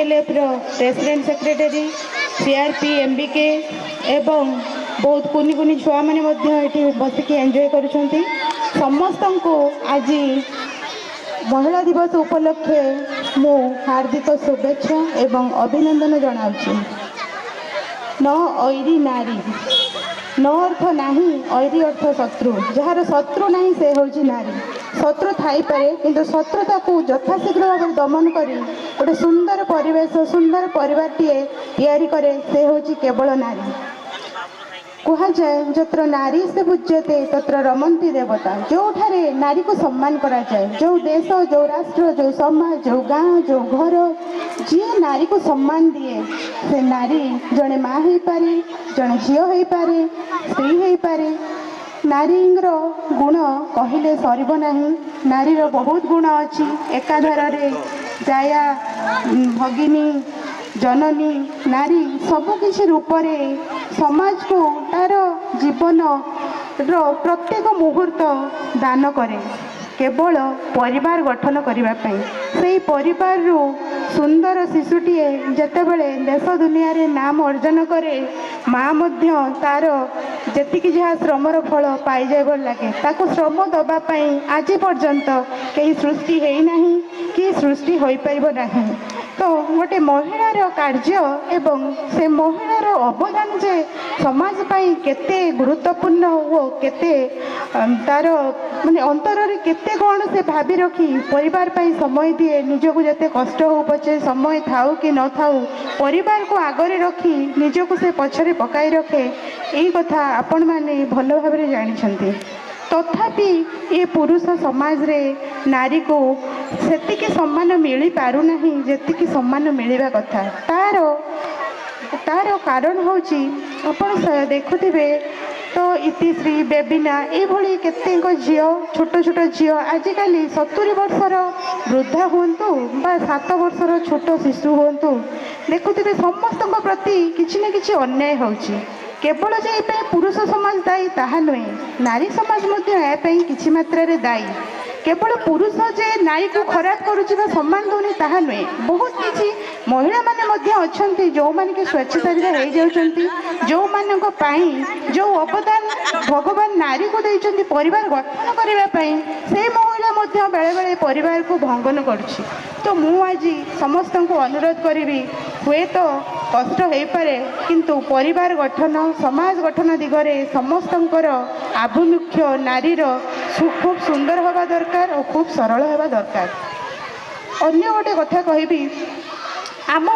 एलएफ्र president secretary CRP MBK एवं बहुत कुनि कुनि छुआ मैंने बसिक एंजॉय करुँच समस्त को आज महिला दिवस उपलक्षे मु हार्दिक शुभेच्छा एवं अभिनंदन जनाऊँगी। न ऐरी नारी न अर्थ नहीं ऐरी अर्थ शत्रु जार शत्रु नहीं से हूँ नारी शत्रु थाईपे किंतु शत्रुता को यथाशीघ्र भाव दमन कर गोटे सुंदर परिवेश सुंदर परिवारटीए तैयारी करे से हूँ केवल नारी। कहुए जत्र नारी से पूज्यते तत्र रमंती देवता जो ठारे नारी को सम्मान करा जाए जो देश जो राष्ट्र जो समाज जो गाँ जो घर जी नारी को सम्मान दिए से नारी जड़े माँ हो पारे जड़े झील हो पारे स्त्री हो पारे नारीर गुण कहले सरब नहीं नारीर बहुत गुण अच्छी एकाधार जाया भगिनी जननी नारी सबकि रूप समाज को तार जीवन प्रत्येक मुहूर्त दान करे केवल परिवार गठन करने से परिवार सुंदर शिशुटीए जितेबले देश दुनिया रे नाम अर्जन करे माँ मध्य तार जी जहाँ श्रमर फल पाई जाए लगे ताको श्रम दवापाई आज पर्यंत कहीं सृष्टि है कि सृष्टि हो पार ना तो गोटे महिलार कार्य एवं से महिलार अवदान जे समाज पाई केते गुरुत्वपूर्ण हो केते तार माने अंतर रे केते कौन से भाभी रखी परिवार पाई समय दिए निजको जते कष्ट हो पचे समय थाऊ कि न थाऊ परिवार को आगरे रखी निजको से पछरे पकाई रखे यही कथा आपण माने भल भाव जानी तथापि ये पुरुष समाज रे नारी को सेतिके सम्मान मिली पारु नहीं जेतिके सम्मान मिलवा कथा तार कारण होची आपण देखुथिबे तो इतिश्री बेबिना ये केतेक झील छोट छोट झील आजिकल 70 वर्षर वृद्धा हूँ बा 7 वर्षर छोट शिशु हूँ देखुथिबे समस्त प्रति किछि न किछि अन्याय होची केवल जे पुरुष समाज दायी ताहा नुहे नारी समाज किसी मात्रा रे दायी केवल पुरुष जे नारी को खराब करुच्ची सम्मान दौनी ताहा नुहे बहुत किसी महिला माने अच्छा जो मैंने कि स्वेच्छाचारी हो जाती जो मानक जो अवदान भगवान नारी को देते परिवार गठन करने से महिला बेले बेले परिवार को भंगन करुच्ची तो मु आज समस्त को अनुरोध करी हुए तो कष्ट हो पारे किंतु परिवार गठन समाज गठन दिगरे समस्तंकर आभिमुख्य नारीर खूब सुंदर हवा दरकार और खूब सरल हवा दरकार। अन्य गोटे कथा कहबी आम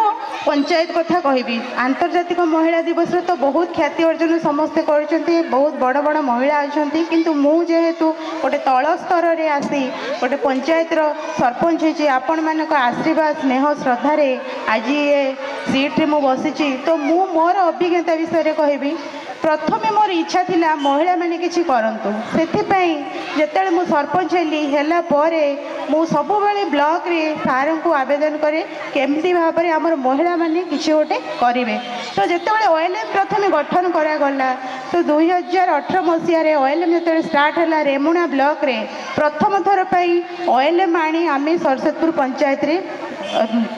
पंचायत कथा कहबी आंतर्जातिक महिला दिवस तो बहुत ख्याति अर्जन समस्ते करछन्ती बहुत बड़ बड़ महिला अच्छी किंतु मु जेहेतु गोटे तल स्तर रे आसी गोटे पंचायत सरपंच होइछि आपण मानक आशीर्वाद स्नेह श्रद्धा रे आज ये सीट रे मु बसिछि तो मु मोर अभिज्ञता विषय कहबी प्रथमे मोर इच्छा थिला महिला माने किछि करंतु सेथिपई जेतेले मु सरपंच हेला परे मु सबु बेले ब्लॉक रे सार को आवेदन करे केमती भाव में आमर महिला माने किछि गोटे करिवे तो जेतेबेले ओएलएम प्रथमे गठन करा गला तो 2018 मसीह ओएलएम जेतेबेले स्टार्ट हला रेमुणा ब्लॉक रे प्रथम थर पई ओएलएम आनी आमे सरस्वतपुर पंचायत रे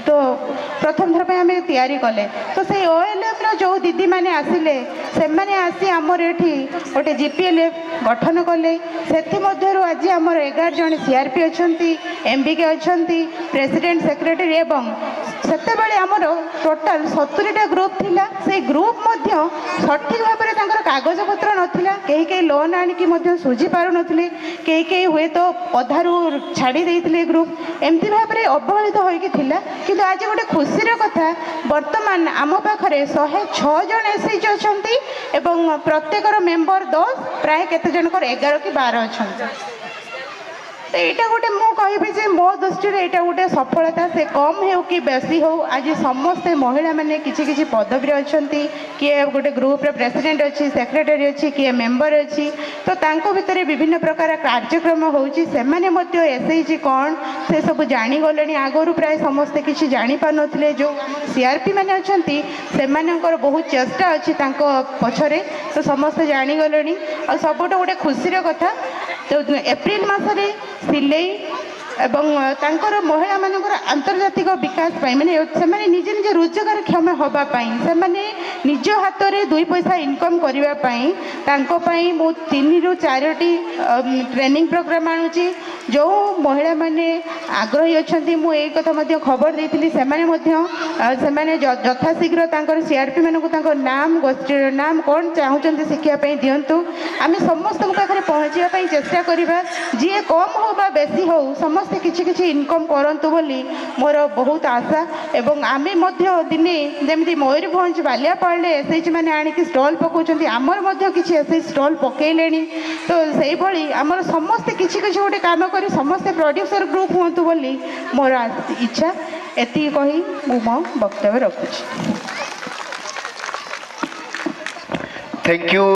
तो प्रथम थर पे आमे तैयारी कले तो से ओएलएम रो जो दीदी माने आसिले से माने आसी आमर एठी गोटे जीपीएलएफ गठन कले सेथि मध्यरु आज आमर 11 जन सीआरपी अछंती एमबीके अछंती प्रेसिडेंट सेक्रेटरी एवं सेतेबेले आमर टोटाल 70टा ग्रुप थिला से ग्रुप मध्य सठिक भाव में कागज पत्र नथिला कई कई लोन आनिकी मध्य सुझी पारु नथिले कई कई हुए तो अधारू छाड़ी देइथिले ग्रुप एमती भाव में अवहेलित होइकी थिला किंतु आज गोटे खुशीर कथा वर्तमान आम पाखरे 106 जन एसएच अछंती एवं प्रत्येकर मेंबर 10 प्राय केते जनकर 11 कि 12 अछंती तो यहाँ गोटे मुझे मो दृष्टि यहाँ गोटे सफलता से कम हो कि बेसी हो आज समस्ते महिला मैंने किसी पदवी अच्छा किए गोटे ग्रुप प्रेसिडेंट अच्छी सेक्रेटरी अच्छी किए मेंबर अच्छी तो तांको भितर विभिन्न प्रकार कार्यक्रम होची एसएचजी कौन से सब जानीगले आगु प्राय समस्ते किसी जापार नुले जो सीआरपी मैंने अच्छा से बहुत चेष्टा अच्छी पछरे तो समस्ते जानीगले और सबुठ गोटे खुशी कथा तो एप्रिल मसरे सिले ଏବଂ ତାଙ୍କର ମହିଳାମାନଙ୍କର ଆନ୍ତର୍ଜାତିକ ବିକାଶ ପାଇଁ ମାନେ ସେମାନେ ନିଜେ ନିଜେ ରୋଜଗାରକ୍ଷମ ହେବା ପାଇଁ ସେମାନେ ନିଜ ହାତରେ ଦୁଇ ପଇସା ଇନକମ୍ କରିବା ପାଇଁ ତାଙ୍କ ପାଇଁ ମୁଁ 3ରୁ 4ଟି ଟ୍ରେନିଂ ପ୍ରୋଗ୍ରାମ୍ ଆଣୁଛି। ଯେଉଁ ମହିଳାମାନେ ଆଗ୍ରହୀ ଅଛନ୍ତି ମୁଁ ଏଇ କଥା ମଧ୍ୟ ଖବର ଦେଇଥିଲି ସେମାନେ ଯଥାଶୀଘ୍ର ତାଙ୍କର CRP ମାନଙ୍କୁ ତାଙ୍କ ନାମ ଗୋଷ୍ଠୀର ନାମ କ'ଣ ଚାହୁଁଛନ୍ତି ଶିଖିବା ପାଇଁ ଦିଅନ୍ତୁ। ଆମେ ସମସ୍ତଙ୍କ ପାଖରେ ପହଞ୍ଚିବା ପାଇଁ ଚେଷ୍ଟା କରିବା। ଯିଏ କମ୍ ହେଉ ବା ବେଶୀ ହେଉ ସମସ୍ତେ କିଛି କିଛି ଇନକମ୍ କରନ୍ତୁ ବୋଲି ମୋର ବହୁତ ଆଶା। ଏବଂ ଆମେ ମଧ୍ୟ ଦିନେ ଯେମିତି ମୟୂରଭଞ୍ଜ ବାଲିଆପାଳରେ SHG ମାନେ ଆଣିକି ଷ୍ଟଲ୍ ପକାଉଛନ୍ତି ଆମର ମଧ୍ୟ କିଛି SHG ଷ୍ଟଲ୍ ପକାଇଲେଣି। ତ ସେଇଭଳି ଆମର ସମସ୍ତେ କିଛି କିଛି ଗୋଟେ କାମ କରି ସମସ୍ତେ ପ୍ରଡ୍ୟୁସର ଗ୍ରୁପ୍ ହୁଅନ୍ତୁ ବୋଲି ମୋର ଇଚ୍ଛା। ଏତିକି କହି ମୁଁ ମୋ ବକ୍ତବ୍ୟ ରଖୁଛି। Thank you.